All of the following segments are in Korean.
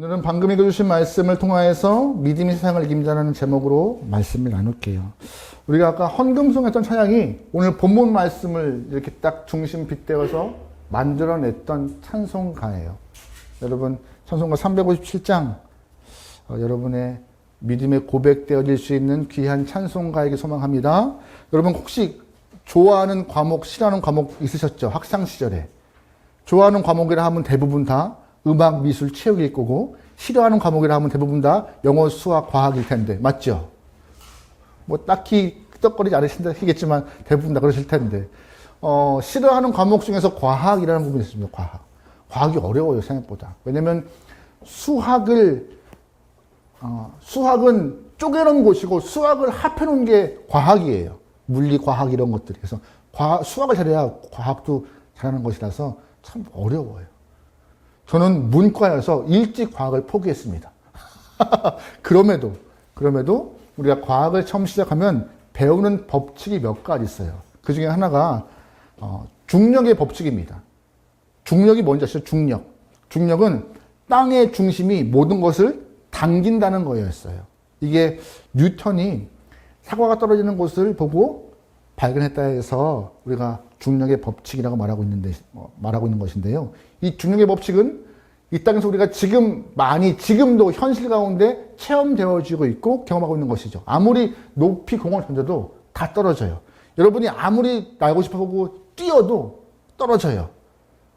저는 방금 읽어주신 말씀을 통하여서 믿음이 세상을 이긴다는 제목으로 말씀을 나눌게요. 우리가 아까 헌금송했던 찬양이 오늘 본문 말씀을 이렇게 딱 중심 빗대어서 만들어냈던 찬송가예요. 여러분, 찬송가 357장, 여러분의 믿음의 고백되어질 수 있는 귀한 찬송가에게 소망합니다. 여러분 혹시 좋아하는 과목, 싫어하는 과목 있으셨죠? 학창 시절에. 좋아하는 과목이라 하면 대부분 다 음악, 미술, 체육일 거고, 싫어하는 과목이라 하면 대부분 다 영어, 수학, 과학일 텐데, 맞죠? 뭐 딱히 끄덕거리지 않으시겠지만 대부분 다 그러실 텐데, 싫어하는 과목 중에서 과학이라는 부분이 있습니다. 과학이 어려워요, 생각보다. 왜냐면 수학은 쪼개놓은 곳이고 수학을 합해놓은 게 과학이에요. 물리, 과학 이런 것들이. 그래서 수학을 잘해야 과학도 잘하는 것이라서 참 어려워요. 저는 문과여서 일찍 과학을 포기했습니다. 그럼에도 우리가 과학을 처음 시작하면 배우는 법칙이 몇 가지 있어요. 그 중에 하나가 중력의 법칙입니다. 중력이 뭔지 아시죠? 중력은 땅의 중심이 모든 것을 당긴다는 거였어요. 이게 뉴턴이 사과가 떨어지는 곳을 보고 발견했다 해서 우리가 중력의 법칙이라고 말하고 있는 것인데요. 이 중력의 법칙은 이 땅에서 우리가 지금도 현실 가운데 체험되어지고 있고 경험하고 있는 것이죠. 아무리 높이 공을 던져도 다 떨어져요. 여러분이 아무리 날고 싶어보고 뛰어도 떨어져요.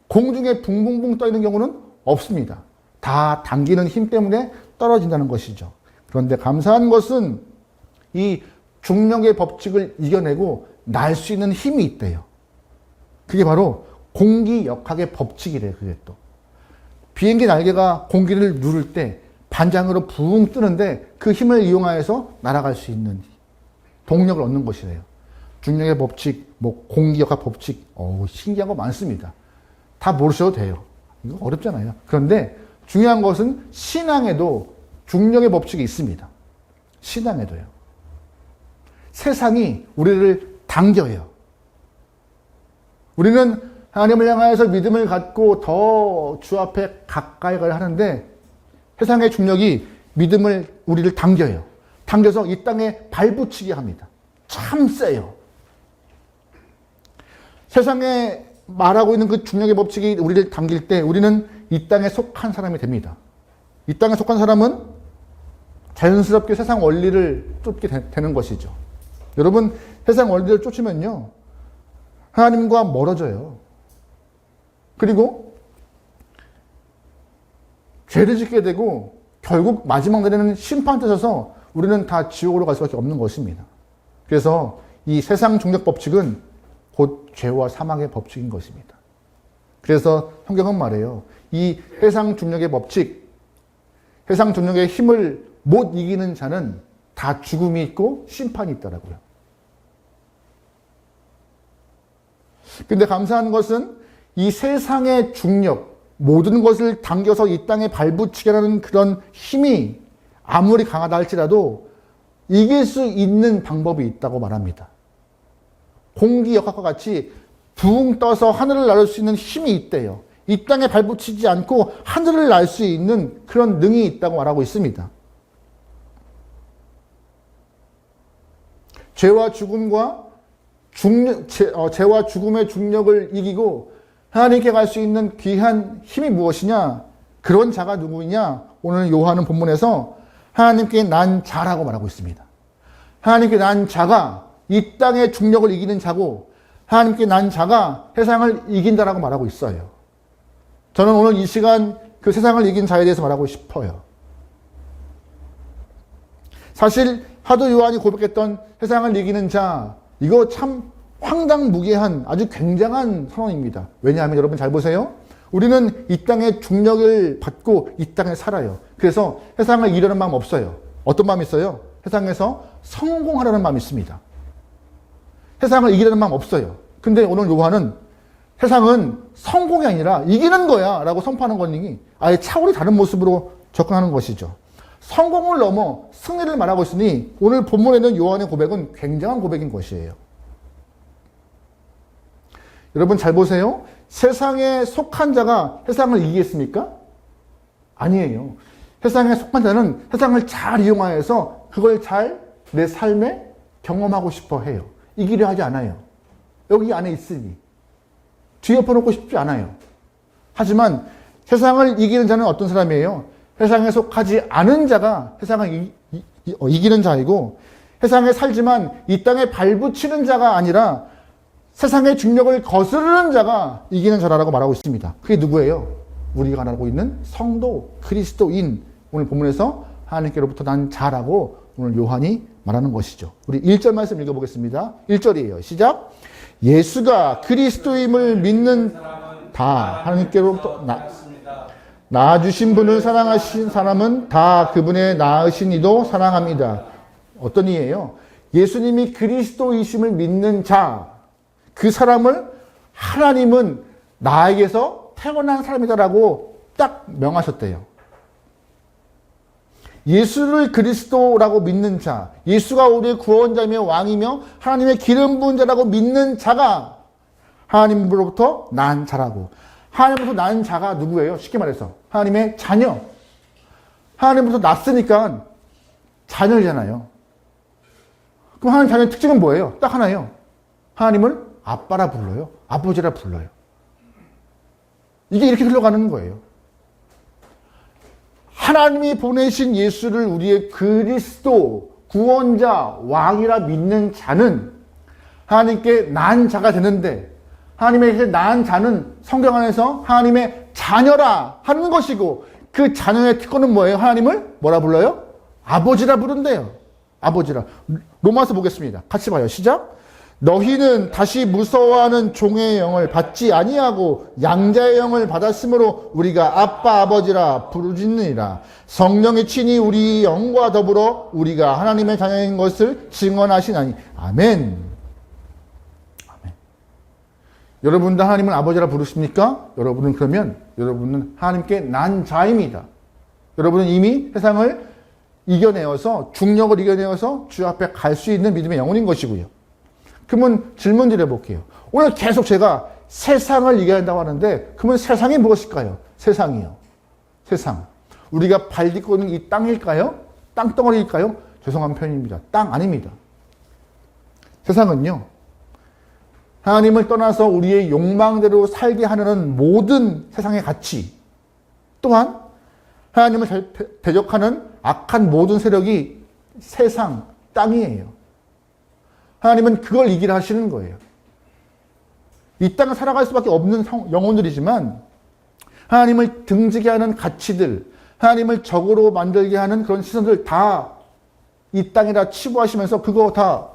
공중에 붕붕붕 떠 있는 경우는 없습니다. 다 당기는 힘 때문에 떨어진다는 것이죠. 그런데 감사한 것은 이 중력의 법칙을 이겨내고 날 수 있는 힘이 있대요. 그게 바로 공기역학의 법칙이래요. 그게 또 비행기 날개가 공기를 누를 때 반장으로 붕 뜨는데 그 힘을 이용하여서 날아갈 수 있는 동력을 얻는 것이래요. 중력의 법칙, 공기역학 법칙, 신기한 거 많습니다. 다 모르셔도 돼요. 이거 어렵잖아요. 그런데 중요한 것은 신앙에도 중력의 법칙이 있습니다. 신앙에도요. 세상이 우리를 당겨요. 우리는 하나님을 향하여서 믿음을 갖고 더 주 앞에 가까이 가야 하는데 세상의 중력이 우리를 당겨요. 당겨서 이 땅에 발붙이게 합니다. 참 세요. 세상에 말하고 있는 그 중력의 법칙이 우리를 당길 때 우리는 이 땅에 속한 사람이 됩니다. 이 땅에 속한 사람은 자연스럽게 세상 원리를 쫓게 되는 것이죠. 여러분, 세상 원리를 쫓으면요, 하나님과 멀어져요. 그리고 죄를 짓게 되고 결국 마지막 날에는 심판 뜻에서 우리는 다 지옥으로 갈 수밖에 없는 것입니다. 그래서 이 세상 중력 법칙은 곧 죄와 사망의 법칙인 것입니다. 그래서 성경은 말해요. 이 세상 중력의 법칙, 세상 중력의 힘을 못 이기는 자는 다 죽음이 있고 심판이 있더라고요. 근데 감사한 것은 이 세상의 중력, 모든 것을 당겨서 이 땅에 발붙이게 하는 그런 힘이 아무리 강하다 할지라도 이길 수 있는 방법이 있다고 말합니다. 공기역학과 같이 붕 떠서 하늘을 나를 수 있는 힘이 있대요. 이 땅에 발붙이지 않고 하늘을 날 수 있는 그런 능이 있다고 말하고 있습니다. 죄와 죽음의 중력을 이기고 하나님께 갈 수 있는 귀한 힘이 무엇이냐? 그런 자가 누구냐? 오늘 요한은 본문에서 하나님께 난 자라고 말하고 있습니다. 하나님께 난 자가 이 땅의 중력을 이기는 자고 하나님께 난 자가 세상을 이긴다라고 말하고 있어요. 저는 오늘 이 시간 그 세상을 이긴 자에 대해서 말하고 싶어요. 사실 사도 요한이 고백했던 세상을 이기는 자, 이거 참 황당무계한 아주 굉장한 선언입니다. 왜냐하면 여러분 잘 보세요. 우리는 이 땅의 중력을 받고 이 땅에 살아요. 그래서 세상을 이기려는 마음 없어요. 어떤 마음이 있어요? 세상에서 성공하려는 마음이 있습니다. 세상을 이기려는 마음 없어요. 근데 오늘 요한은 세상은 성공이 아니라 이기는 거야 라고 선포하는 것이 아예 차원이 다른 모습으로 접근하는 것이죠. 성공을 넘어 승리를 말하고 있으니 오늘 본문에는 요한의 고백은 굉장한 고백인 것이에요. 여러분 잘 보세요. 세상에 속한 자가 세상을 이기겠습니까? 아니에요. 세상에 속한 자는 세상을 잘 이용하여서 그걸 잘 내 삶에 경험하고 싶어 해요. 이기려 하지 않아요. 여기 안에 있으니. 뒤에 엎어놓고 싶지 않아요. 하지만 세상을 이기는 자는 어떤 사람이에요? 세상에 속하지 않은 자가 세상을 이기는 자이고, 세상에 살지만 이 땅에 발붙이는 자가 아니라 세상의 중력을 거스르는 자가 이기는 자라고 말하고 있습니다. 그게 누구예요? 우리가 알고 있는 성도, 그리스도인. 오늘 본문에서 하나님께로부터 난 자라고 오늘 요한이 말하는 것이죠. 우리 1절 말씀 읽어보겠습니다. 1절이에요. 시작. 예수가 그리스도임을 믿는 다 하나님께로부터 낳아주신 분을 사랑하신 사람은 다 그분의 낳으신 이도 사랑합니다. 어떤 이예요? 예수님이 그리스도이심을 믿는 자, 그 사람을 하나님은 나에게서 태어난 사람이다라고 딱 명하셨대요. 예수를 그리스도라고 믿는 자, 예수가 우리의 구원자이며 왕이며 하나님의 기름 부은 자라고 믿는 자가 하나님으로부터 난 자라고. 하나님으로부터 난 자가 누구예요? 쉽게 말해서 하나님의 자녀. 하나님으로부터 났으니까 자녀잖아요. 그럼 하나님 자녀의 특징은 뭐예요? 딱 하나예요. 하나님을 아빠라 불러요. 아버지라 불러요. 이게 이렇게 흘러가는 거예요. 하나님이 보내신 예수를 우리의 그리스도, 구원자, 왕이라 믿는 자는 하나님께 난 자가 되는데, 하나님에게 난 자는 성경 안에서 하나님의 자녀라 하는 것이고, 그 자녀의 특권은 뭐예요? 하나님을 뭐라 불러요? 아버지라 부른대요. 아버지라. 로마서 보겠습니다. 같이 봐요. 시작. 너희는 다시 무서워하는 종의 영을 받지 아니하고 양자의 영을 받았으므로 우리가 아빠 아버지라 부르짖느니라. 성령이 친히 우리 영과 더불어 우리가 하나님의 자녀인 것을 증언하시나니. 아멘. 아멘. 여러분도 하나님을 아버지라 부르십니까? 여러분은 그러면 여러분은 하나님께 난 자입니다. 여러분은 이미 세상을 이겨내어서, 중력을 이겨내어서 주 앞에 갈 수 있는 믿음의 영혼인 것이고요. 그러면 질문 드려볼게요. 오늘 계속 제가 세상을 이겨낸다고 하는데, 그러면 세상이 무엇일까요? 세상이요. 세상. 우리가 발 딛고 있는 이 땅일까요? 땅덩어리일까요? 죄송한 표현입니다. 땅 아닙니다. 세상은요, 하나님을 떠나서 우리의 욕망대로 살게 하는 모든 세상의 가치, 또한 하나님을 대적하는 악한 모든 세력이 세상, 땅이에요. 하나님은 그걸 이기라 하시는 거예요. 이 땅을 살아갈 수밖에 없는 영혼들이지만 하나님을 등지게 하는 가치들, 하나님을 적으로 만들게 하는 그런 시선들 다 이 땅에다 치부하시면서 그거 다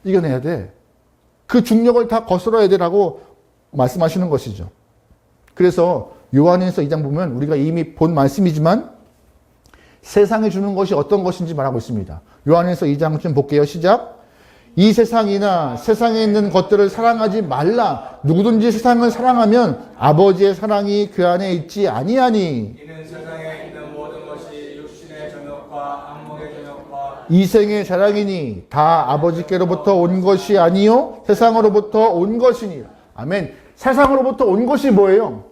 이겨내야 돼. 그 중력을 다 거스러야 되라고 말씀하시는 것이죠. 그래서 요한일서 2장 보면 우리가 이미 본 말씀이지만 세상에 주는 것이 어떤 것인지 말하고 있습니다. 요한일서 2장 좀 볼게요. 시작. 이 세상이나 세상에 있는 것들을 사랑하지 말라. 누구든지 세상을 사랑하면 아버지의 사랑이 그 안에 있지 아니하니. 이는 세상에 있는 모든 것이 육신의 정욕과 안목의 정욕과 이생의 자랑이니 다 아버지께로부터 온 것이 아니요 세상으로부터 온 것이니. 아멘. 세상으로부터 온 것이 뭐예요?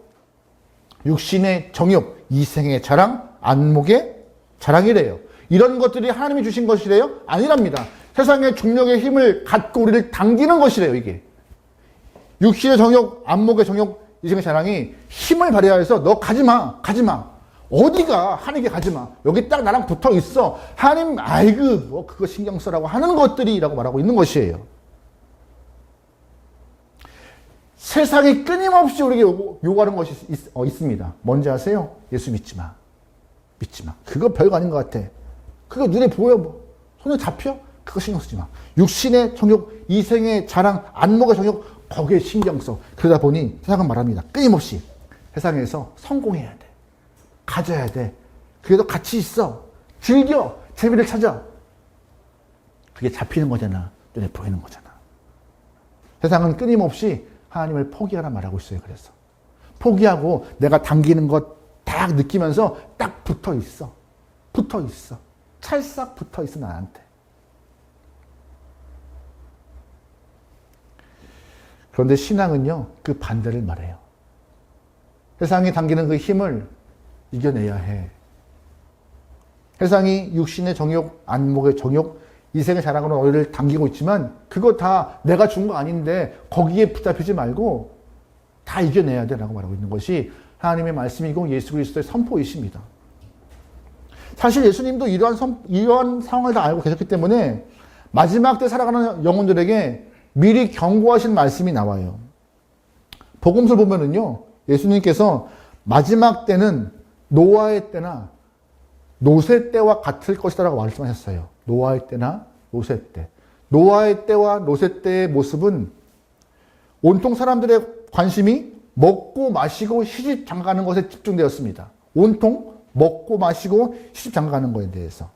육신의 정욕, 이생의 자랑, 안목의 자랑이래요. 이런 것들이 하나님이 주신 것이래요? 아니랍니다. 세상의 중력의 힘을 갖고 우리를 당기는 것이래요, 이게. 육신의 정욕, 안목의 정욕, 이생의 자랑이 힘을 발휘해서 너 가지마, 가지마. 어디가 하나님께 가지마. 여기 딱 나랑 붙어 있어. 하나님, 아이고, 뭐 그거 신경 써라고 하는 것들이라고 말하고 있는 것이에요. 세상이 끊임없이 우리에게 요구하는 것이 있습니다. 뭔지 아세요? 예수 믿지 마. 믿지 마. 그거 별거 아닌 것 같아. 그거 눈에 보여, 뭐. 손에 잡혀? 그거 신경 쓰지 마. 육신의 정욕, 이생의 자랑, 안목의 정욕, 거기에 신경 써. 그러다 보니 세상은 말합니다. 끊임없이 세상에서 성공해야 돼. 가져야 돼. 그래도 같이 있어. 즐겨. 재미를 찾아. 그게 잡히는 거잖아. 눈에 보이는 거잖아. 세상은 끊임없이 하나님을 포기하라 말하고 있어요. 그래서 포기하고 내가 당기는 것 딱 느끼면서 딱 붙어 있어. 붙어 있어. 찰싹 붙어 있어, 나한테. 그런데 신앙은요, 그 반대를 말해요. 세상이 당기는 그 힘을 이겨내야 해. 세상이 육신의 정욕, 안목의 정욕, 이생의 자랑으로 너희를 당기고 있지만 그거 다 내가 준 거 아닌데 거기에 붙잡히지 말고 다 이겨내야 돼 라고 말하고 있는 것이 하나님의 말씀이고 예수 그리스도의 선포이십니다. 사실 예수님도 이러한 상황을 다 알고 계셨기 때문에 마지막 때 살아가는 영혼들에게 미리 경고하신 말씀이 나와요. 복음서를 보면은요, 예수님께서 마지막 때는 노아의 때나 노새 때와 같을 것이다라고 말씀하셨어요. 노아의 때나 노새 때. 노아의 때와 노새 때의 모습은 온통 사람들의 관심이 먹고 마시고 시집 장가가는 것에 집중되었습니다. 온통 먹고 마시고 시집 장가가는 것에 대해서.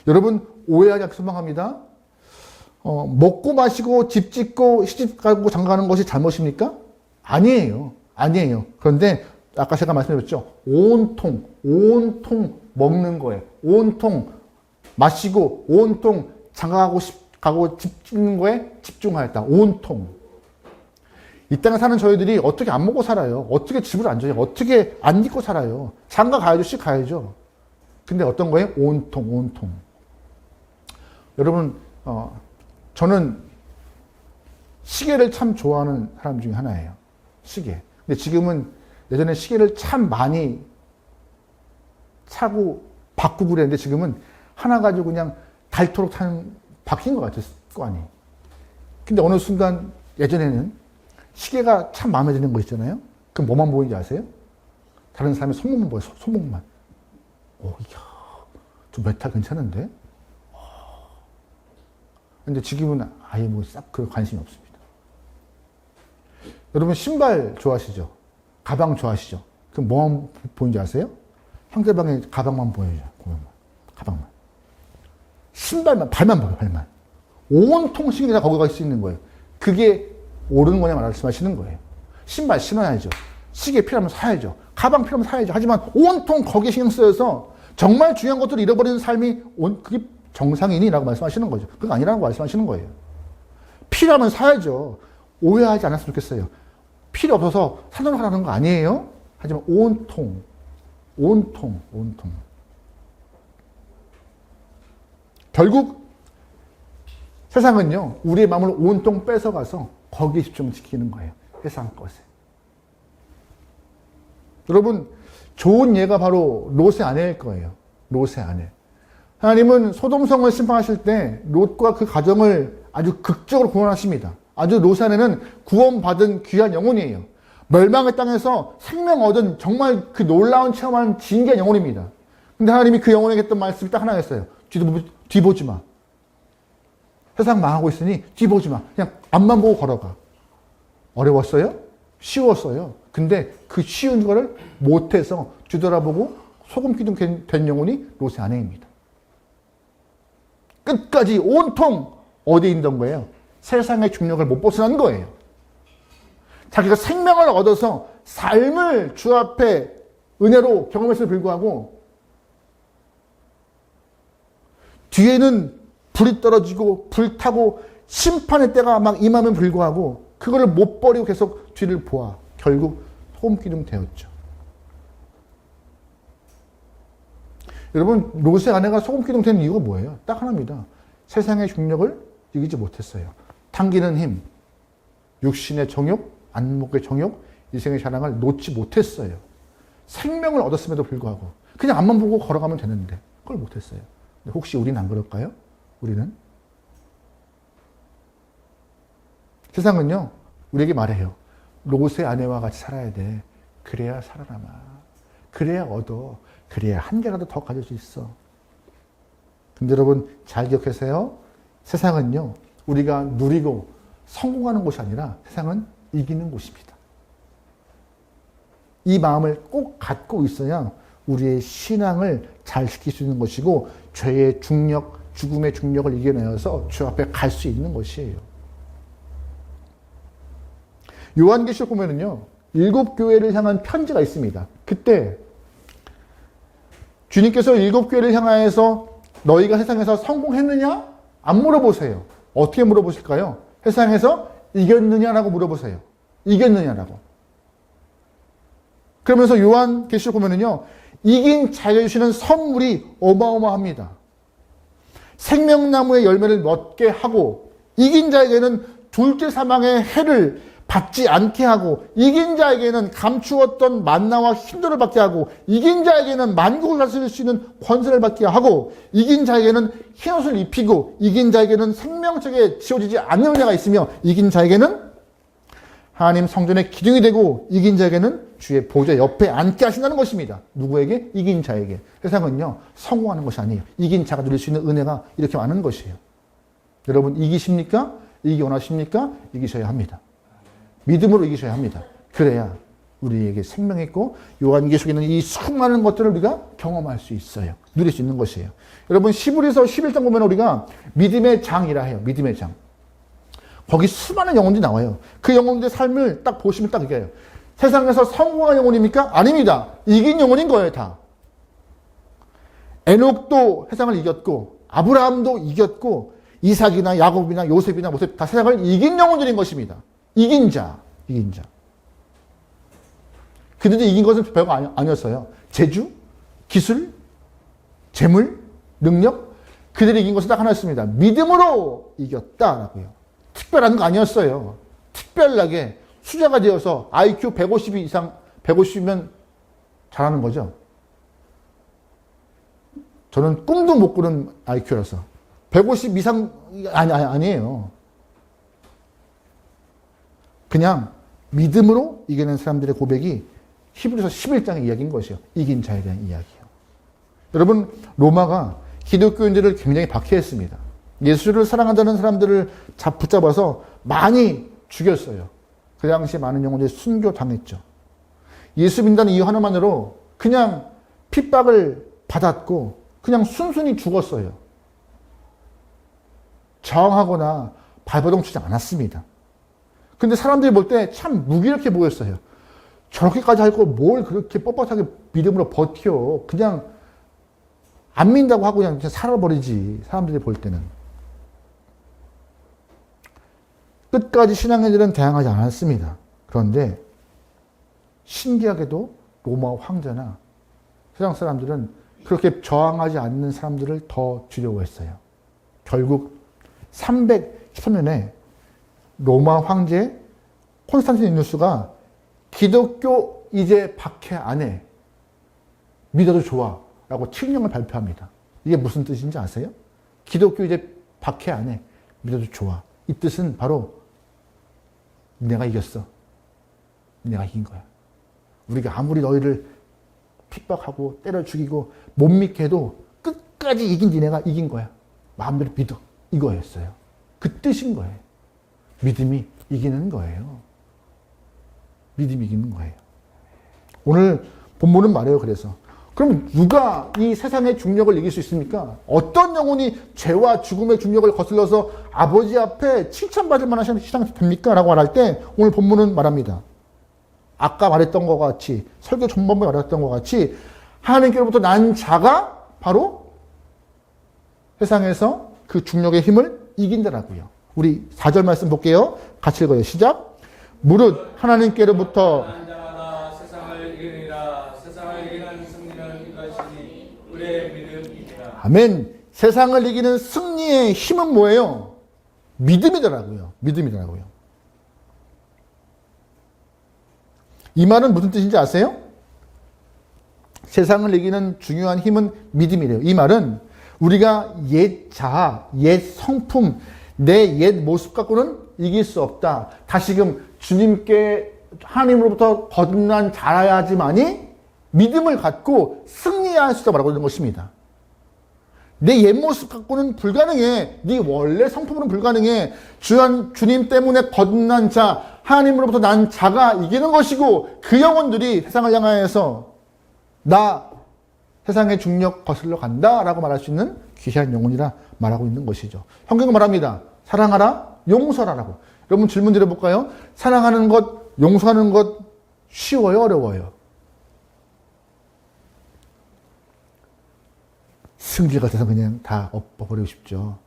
여러분 오해하지 않길 소망합니다. 먹고 마시고 집 짓고 시집 가고 장가가는 것이 잘못입니까? 아니에요. 아니에요. 그런데 아까 제가 말씀드렸죠. 온통 먹는 거에, 온통 마시고, 온통 장가가고 집 짓는 거에 집중하였다. 온통. 이 땅에 사는 저희들이 어떻게 안 먹고 살아요? 어떻게 집을 안 져요? 어떻게 안 짓고 살아요? 장가 가야죠, 시 가야죠. 근데 어떤 거예요? 온통. 여러분, 저는 시계를 참 좋아하는 사람 중에 하나예요. 시계. 근데 지금은 예전에 시계를 참 많이 사고 바꾸고 그랬는데 지금은 하나 가지고 그냥 닳도록 바뀐 것 같아요, 습관이. 근데 어느 순간 예전에는 시계가 참 마음에 드는 거 있잖아요? 그럼 뭐만 보이는지 아세요? 다른 사람의 손목만 보여요, 손목만. 이야, 저 메탈 괜찮은데? 근데 지금은 아예 싹 그런 관심이 없습니다. 여러분 신발 좋아하시죠? 가방 좋아하시죠? 그럼 뭐만 보이는지 아세요? 상대방의 가방만 보여요. 가방만. 신발만, 발만 보여요, 발만. 온통 신경이 다 거기 가 있는 거예요. 그게 옳은 거냐 말씀하시는 거예요. 신발 신어야죠. 시계 필요하면 사야죠. 가방 필요하면 사야죠. 하지만 온통 거기에 신경 쓰여서 정말 중요한 것들을 잃어버리는 삶이 그게 정상이니라고 말씀하시는 거죠. 그거 아니라고 말씀하시는 거예요. 필요하면 사야죠. 오해하지 않았으면 좋겠어요. 필요 없어서 사놓으라고 하는 거 아니에요? 하지만 온통. 결국 세상은요, 우리의 마음을 온통 뺏어가서 거기에 집중을 지키는 거예요. 세상 것에. 여러분, 좋은 예가 바로 롯의 아내일 거예요. 롯의 아내. 하나님은 소돔성을 심판하실 때 롯과 그 가정을 아주 극적으로 구원하십니다. 아주 롯의 아내는 구원받은 귀한 영혼이에요. 멸망의 땅에서 생명 얻은 정말 그 놀라운 체험한 진귀한 영혼입니다. 근데 하나님이 그 영혼에게 했던 말씀이 딱 하나였어요. 뒤보지 마. 세상 망하고 있으니 뒤보지 마. 그냥 앞만 보고 걸어가. 어려웠어요? 쉬웠어요. 근데 그 쉬운 거를 못해서 뒤돌아보고 소금기둥 된 영혼이 롯의 아내입니다. 끝까지 온통 어디에 있던 거예요? 세상의 중력을 못 벗어난 거예요. 자기가 생명을 얻어서 삶을 주 앞에 은혜로 경험했음에도 불구하고 뒤에는 불이 떨어지고 불타고 심판의 때가 막 임하면 불구하고 그거를 못 버리고 계속 뒤를 보아 결국 소금기둥 되었죠. 여러분 롯의 아내가 소금기둥 된 이유가 뭐예요? 딱 하나입니다. 세상의 중력을 이기지 못했어요. 당기는 힘, 육신의 정욕, 안목의 정욕, 이생의 자랑을 놓지 못했어요. 생명을 얻었음에도 불구하고 그냥 앞만 보고 걸어가면 되는데 그걸 못했어요. 혹시 우리는 안 그럴까요? 우리는? 세상은요, 우리에게 말해요. 롯의 아내와 같이 살아야 돼. 그래야 살아남아. 그래야 얻어. 그래야 한 개라도 더 가질 수 있어. 근데 여러분 잘 기억하세요. 세상은요, 우리가 누리고 성공하는 곳이 아니라 세상은 이기는 곳입니다. 이 마음을 꼭 갖고 있어야 우리의 신앙을 잘 지킬 수 있는 것이고 죄의 중력, 죽음의 중력을 이겨내어서 주 앞에 갈 수 있는 것이에요. 요한계시록 보면은요, 7교회를 향한 편지가 있습니다. 그때 주님께서 7교회를 향하여서 너희가 세상에서 성공했느냐? 안 물어보세요. 어떻게 물어보실까요? 세상에서 이겼느냐라고 물어보세요. 이겼느냐라고. 그러면서 요한계시록 보면은요, 이긴 자에게 주시는 선물이 어마어마합니다. 생명나무의 열매를 맺게 하고 이긴 자에게는 둘째 사망의 해를 받지 않게 하고 이긴 자에게는 감추었던 만나와 힘들을 받게 하고 이긴 자에게는 만국을 다스릴 수 있는 권세를 받게 하고 이긴 자에게는 흰옷을 입히고 이긴 자에게는 생명책에 지워지지 않는 은혜가 있으며 이긴 자에게는 하나님 성전의 기둥이 되고 이긴 자에게는 주의 보좌 옆에 앉게 하신다는 것입니다. 누구에게? 이긴 자에게. 세상은요 성공하는 것이 아니에요. 이긴 자가 누릴 수 있는 은혜가 이렇게 많은 것이에요. 여러분 이기십니까? 이기기 원하십니까? 이기셔야 합니다. 믿음으로 이기셔야 합니다. 그래야 우리에게 생명이 있고 요한계시록에 있는 이 수많은 것들을 우리가 경험할 수 있어요. 누릴 수 있는 것이에요. 여러분 히브리서 11장 보면 우리가 믿음의 장이라 해요. 믿음의 장. 거기 수많은 영혼들이 나와요. 그 영혼들의 삶을 딱 보시면 딱 이게요. 세상에서 성공한 영혼입니까? 아닙니다. 이긴 영혼인 거예요, 다. 에녹도 세상을 이겼고 아브라함도 이겼고 이삭이나 야곱이나 요셉이나 모세 다 세상을 이긴 영혼들인 것입니다. 이긴 자. 그들이 이긴 것은 별거 아니었어요. 재주, 기술, 재물, 능력. 그들이 이긴 것은 딱 하나였습니다. 믿음으로 이겼다라고요. 특별한 거 아니었어요. 특별하게 수자가 되어서 IQ 150 이상, 150이면 잘하는 거죠. 저는 꿈도 못 꾸는 IQ라서. 150 이상, 아니에요. 그냥 믿음으로 이기는 사람들의 고백이 히브리서 11장의 이야기인 것이에요. 이긴 자에 대한 이야기예요. 여러분, 로마가 기독교인들을 굉장히 박해했습니다. 예수를 사랑한다는 사람들을 붙잡아서 많이 죽였어요. 그 당시에 많은 영혼들이 순교당했죠. 예수 믿는다는 이유 하나만으로 그냥 핍박을 받았고 그냥 순순히 죽었어요. 저항하거나 발버둥 치지 않았습니다. 근데 사람들이 볼 때 참 무기력해 보였어요. 저렇게까지 할 걸 뭘 그렇게 뻣뻣하게 믿음으로 버텨. 그냥 안 믿는다고 하고 그냥 살아버리지. 사람들이 볼 때는. 끝까지 신앙인들은 대항하지 않았습니다. 그런데 신기하게도 로마 황제나 세상 사람들은 그렇게 저항하지 않는 사람들을 더 두려워했어요. 결국 313년에 로마 황제 콘스탄티누스가 기독교 이제 박해 안 해. 믿어도 좋아. 라고 칙령을 발표합니다. 이게 무슨 뜻인지 아세요? 기독교 이제 박해 안 해. 믿어도 좋아. 이 뜻은 바로 내가 이겼어. 내가 이긴 거야. 우리가 아무리 너희를 핍박하고 때려 죽이고 못 믿게 해도 끝까지 이긴 니네가 이긴 거야. 마음대로 믿어. 이거였어요. 그 뜻인 거예요. 믿음이 이기는 거예요. 믿음이 이기는 거예요. 오늘 본문은 말해요. 그래서 그럼 누가 이 세상의 중력을 이길 수 있습니까? 어떤 영혼이 죄와 죽음의 중력을 거슬러서 아버지 앞에 칭찬받을 만한 신앙이 됩니까? 라고 말할 때 오늘 본문은 말합니다. 아까 말했던 것 같이 설교 전반부에 말했던 것 같이 하나님께로부터 난 자가 바로 세상에서 그 중력의 힘을 이긴다라고요. 우리 4절 말씀 볼게요. 같이 읽어요. 시작. 무릇 하나님께로부터 세상을 이기느니라. 세상을 이기는 승리는 이것이니 우리의 믿음이니라. 아멘. 세상을 이기는 승리의 힘은 뭐예요? 믿음이더라고요. 믿음이더라고요. 이 말은 무슨 뜻인지 아세요? 세상을 이기는 중요한 힘은 믿음이래요. 이 말은 우리가 옛 자아, 옛 성품, 내 옛 모습 갖고는 이길 수 없다. 다시금 주님께 하나님으로부터 거듭난 자라야지만이 믿음을 갖고 승리할 수 있다고 말하고 있는 것입니다. 내 옛 모습 갖고는 불가능해. 네 원래 성품으로는 불가능해. 주님 때문에 거듭난 자, 하나님으로부터 난 자가 이기는 것이고 그 영혼들이 세상을 향하여서 나 세상의 중력 거슬러 간다라고 말할 수 있는 귀한 영혼이라 말하고 있는 것이죠. 성경은 말합니다. 사랑하라, 용서하라고. 여러분 질문 드려볼까요? 사랑하는 것, 용서하는 것 쉬워요, 어려워요? 승질 같아서 그냥 다 엎어버리고 싶죠.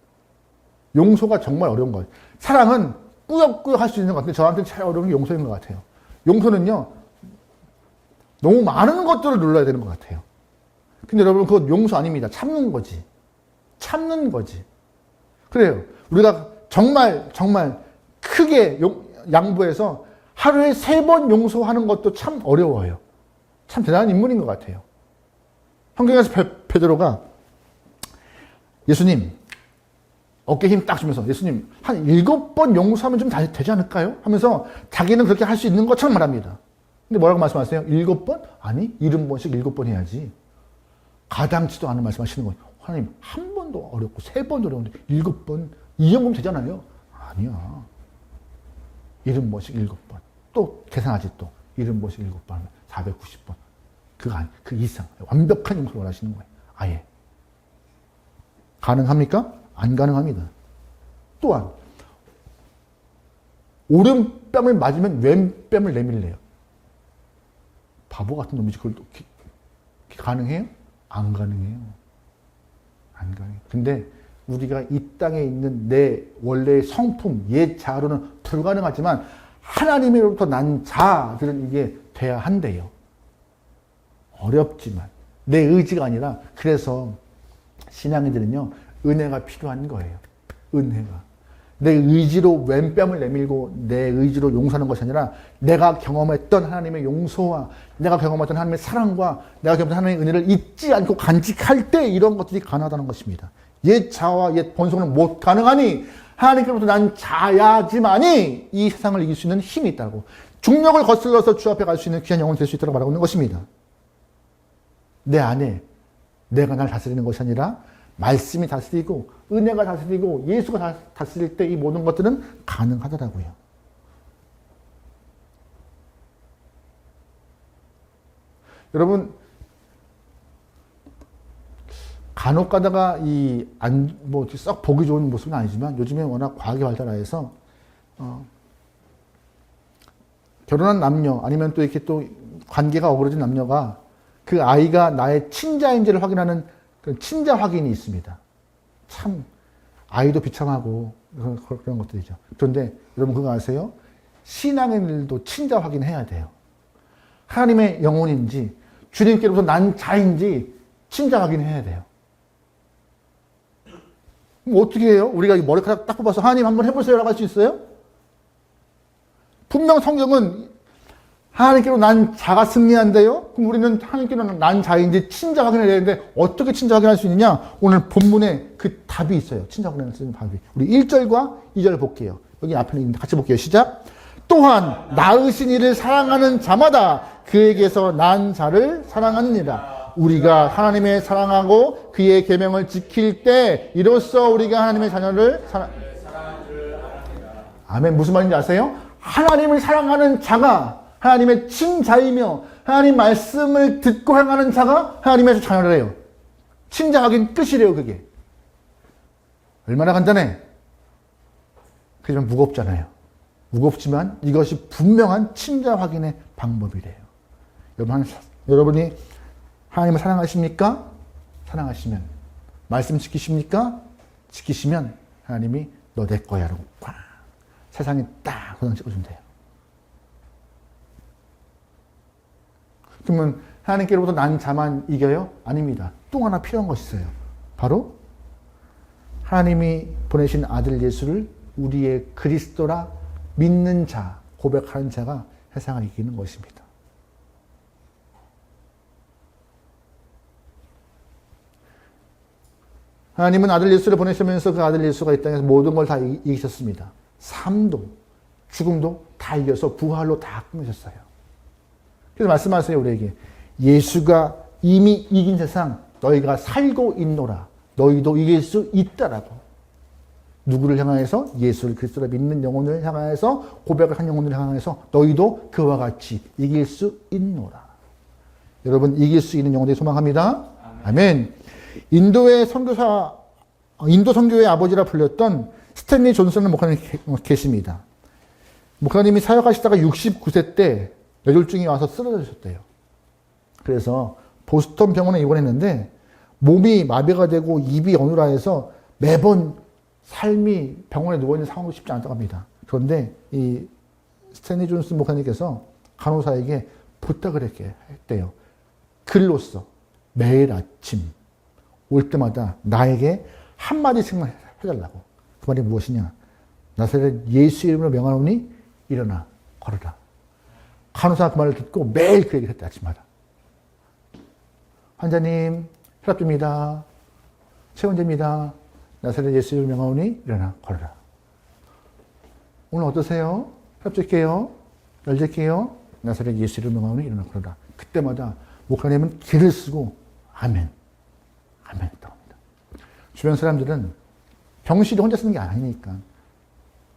용서가 정말 어려운 거예요. 사랑은 꾸역꾸역 할 수 있는 것 같은데 저한테는 제일 어려운 게 용서인 것 같아요. 용서는요, 너무 많은 것들을 눌러야 되는 것 같아요. 근데 여러분, 그건 용서 아닙니다. 참는 거지. 참는 거지. 그래요. 우리가 정말 크게 양보해서 하루에 3번 용서하는 것도 참 어려워요. 참 대단한 인물인 것 같아요. 성경에서 베드로가 예수님, 어깨 힘 딱 주면서 예수님, 한 7번 용서하면 좀 되지 않을까요? 하면서 자기는 그렇게 할 수 있는 것처럼 말합니다. 근데 뭐라고 말씀하세요? 7번? 아니, 70번씩 7번 해야지. 가당치도 않은 말씀하시는 거예요. 하나님, 한 번도 어렵고 3번도 어려운데 7번, 이 정도면 되잖아요. 아니야. 70번씩 7번. 또 계산하지 또. 70번씩 7번 하면 490번. 그 이상. 완벽한 용서를 원하시는 거예요. 아예. 가능합니까? 안 가능합니다. 또한 오른뺨을 맞으면 왼뺨을 내밀래요. 바보 같은 놈이지. 그걸 가능해요? 안 가능해요. 안 가능해요. 근데 우리가 이 땅에 있는 내 원래의 성품, 옛 자아로는 불가능하지만 하나님으로부터 난 자들은 이게 돼야 한대요. 어렵지만 내 의지가 아니라, 그래서 신앙인들은요, 은혜가 필요한 거예요. 은혜가. 내 의지로 왼뺨을 내밀고 내 의지로 용서하는 것이 아니라 내가 경험했던 하나님의 용서와 내가 경험했던 하나님의 사랑과 내가 경험했던 하나님의 은혜를 잊지 않고 간직할 때 이런 것들이 가능하다는 것입니다. 옛 자아와 옛 본성은 못 가능하니 하나님께로부터 난 자야지만이 이 세상을 이길 수 있는 힘이 있다고, 중력을 거슬러서 주 앞에 갈 수 있는 귀한 영혼이 될 수 있다고 말하고 있는 것입니다. 내 안에 내가 날 다스리는 것이 아니라 말씀이 다스리고 은혜가 다스리고 예수가 다스릴 때 이 모든 것들은 가능하더라고요. 여러분, 간혹 가다가 썩 보기 좋은 모습은 아니지만 요즘에 워낙 과학이 발달하여서 결혼한 남녀 아니면 또 이렇게 또 관계가 어그러진 남녀가 그 아이가 나의 친자인지를 확인하는 친자 확인이 있습니다. 참 아이도 비참하고 그런 것들이죠. 그런데 여러분 그거 아세요? 신앙인들도 친자 확인해야 돼요. 하나님의 영혼인지 주님께로부터 난 자인지 친자 확인해야 돼요. 그럼 어떻게 해요? 우리가 머리카락 딱 뽑아서 하나님 한번 해보세요 라고 할 수 있어요? 분명 성경은 하나님께로 난 자가 승리한대요? 그럼 우리는 하나님께로 난 자인지 친자 확인해야 되는데 어떻게 친자 확인할 수 있느냐? 오늘 본문에 그 답이 있어요. 친자 확인할 수 있는 답이. 우리 1절과 2절 볼게요. 여기 앞에 있는데 같이 볼게요. 시작. 또한 낳으신 이를 사랑하는 자마다 그에게서 난 자를 사랑하느니라. 우리가 하나님의 사랑하고 그의 계명을 지킬 때 이로써 우리가 하나님의 자녀를 사랑하는 줄 알았습니다. 아멘. 무슨 말인지 아세요? 하나님을 사랑하는 자가 하나님의 친자이며 하나님 말씀을 듣고 행하는 자가 하나님의 자녀를 해요. 친자 확인 끝이래요. 그게 얼마나 간단해. 하지만 무겁잖아요. 무겁지만 이것이 분명한 친자 확인의 방법이래요. 여러분이 하나님을 사랑하십니까? 사랑하시면 말씀 지키십니까? 지키시면 하나님이 너 내 거야 라고 꽉 세상에 딱 도장 찍어준대요. 그러면 하나님께로부터 난 자만 이겨요? 아닙니다. 또 하나 필요한 것이 있어요. 바로 하나님이 보내신 아들 예수를 우리의 그리스도라 믿는 자, 고백하는 자가 세상을 이기는 것입니다. 하나님은 아들 예수를 보내시면서 그 아들 예수가 이 땅에서 모든 걸 다 이기셨습니다. 삶도 죽음도 다 이겨서 부활로 다 끝내셨어요. 그래서 말씀하세요. 우리에게 예수가 이미 이긴 세상 너희가 살고 있노라. 너희도 이길 수 있다라고. 누구를 향하여서? 예수를 그리스도를 믿는 영혼을 향하여서, 고백을 한 영혼을 향하여서 너희도 그와 같이 이길 수 있노라. 여러분 이길 수 있는 영혼들이 소망합니다. 아멘. 인도 선교의 아버지라 불렸던 스탠리 존슨은 목사님이 계십니다. 목사님이 사역하시다가 69세 때 뇌졸중이 와서 쓰러지셨대요. 그래서 보스턴 병원에 입원했는데 몸이 마비가 되고 입이 어눌해서 매번 삶이 병원에 누워있는 상황도 쉽지 않다고 합니다. 그런데 이 스탠리 존슨 목사님께서 간호사에게 부탁을 했대요. 글로써 매일 아침 올 때마다 나에게 한마디씩만 해달라고. 그 말이 무엇이냐? 나사렛 예수 이름으로 명하노니 일어나 걸어라. 간호사가 그 말을 듣고 매일 그 얘기를 했다. 아침마다. 환자님 혈압입니다. 체온제입니다. 나사렛 예수 이름으로 명하노니 일어나 걸어라. 오늘 어떠세요? 혈압 잴게요? 열 잴게요? 나사렛 예수 이름으로 명하노니 일어나 걸어라. 그때마다 목사님은 길을 쓰고 아멘, 아멘 했다고 합니다. 주변 사람들은 병실이 혼자 쓰는 게 아니니까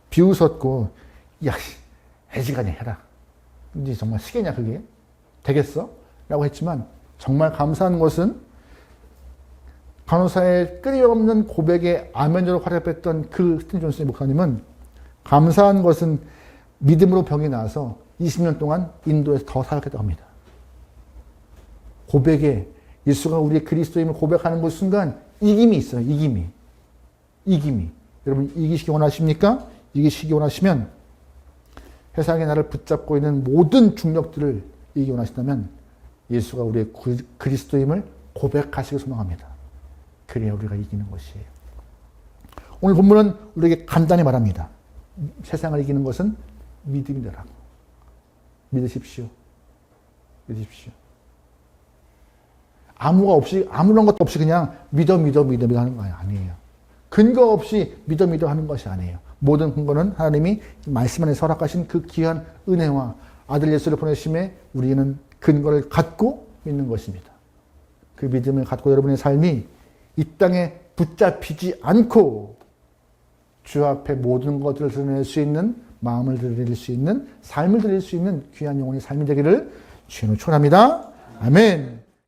비웃었고, 야, 애지간히 해라. 근데 정말 시계냐 그게? 되겠어? 라고 했지만 정말 감사한 것은 간호사의 끊임없는 고백에 아멘으로 활약했던 그 스틴 존슨 목사님은 감사한 것은 믿음으로 병이 나서 20년 동안 인도에서 더 사역했다고 합니다. 고백에 예수가 우리의 그리스도임을 고백하는 그 순간 이김이 있어요. 이김이. 여러분 이기시기 원하십니까? 이기시기 원하시면 세상에 나를 붙잡고 있는 모든 중력들을 이기기 원하신다면 예수가 우리의 그리스도임을 고백하시기 소망합니다. 그래야 우리가 이기는 것이에요. 오늘 본문은 우리에게 간단히 말합니다. 세상을 이기는 것은 믿음이더라고. 믿으십시오. 아무런 것도 없이 그냥 믿어 하는 거 아니에요. 근거 없이 믿어 하는 것이 아니에요. 모든 근거는 하나님이 말씀 안에 허락하신 그 귀한 은혜와 아들 예수를 보내심에 우리는 근거를 갖고 믿는 것입니다. 그 믿음을 갖고 여러분의 삶이 이 땅에 붙잡히지 않고 주 앞에 모든 것들을 드러낼 수 있는, 마음을 드릴 수 있는, 삶을 드릴 수 있는 귀한 영혼의 삶이 되기를 주님으로 축원합니다. 아멘.